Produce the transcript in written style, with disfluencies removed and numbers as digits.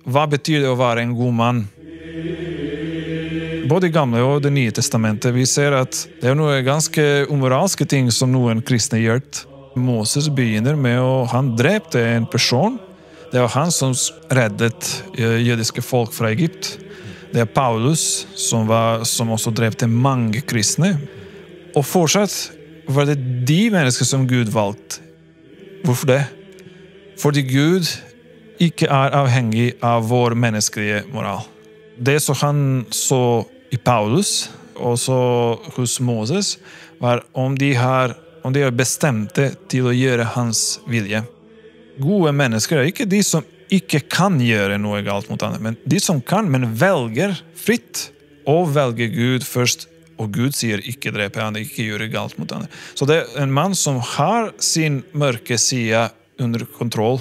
hva betyr det å være en god mann? Både i Gamle og det Nye testamentet, vi ser at det noen ganske umoralske ting som noen kristne gjør. Moses begynner med han drepte en person. Det var han som reddet jødiske folk fra Egypt. Det Paulus som også drepte mange kristne. Og fortsatt var det de mennesker som Gud valgte. Hvorfor det? Fordi Gud ikke avhengig av vår menneskelige moral. Det som han så i Paulus, og så hos Moses, var om de har bestemte til å gjøre hans vilje. Gode mennesker ikke de som ikke kan gjøre noe galt mot andre, men de som kan, men velger fritt, og velger Gud først, og Gud sier ikke drepe andre, ikke gjøre galt mot andre. Så det en mann som har sin mørke side under kontroll,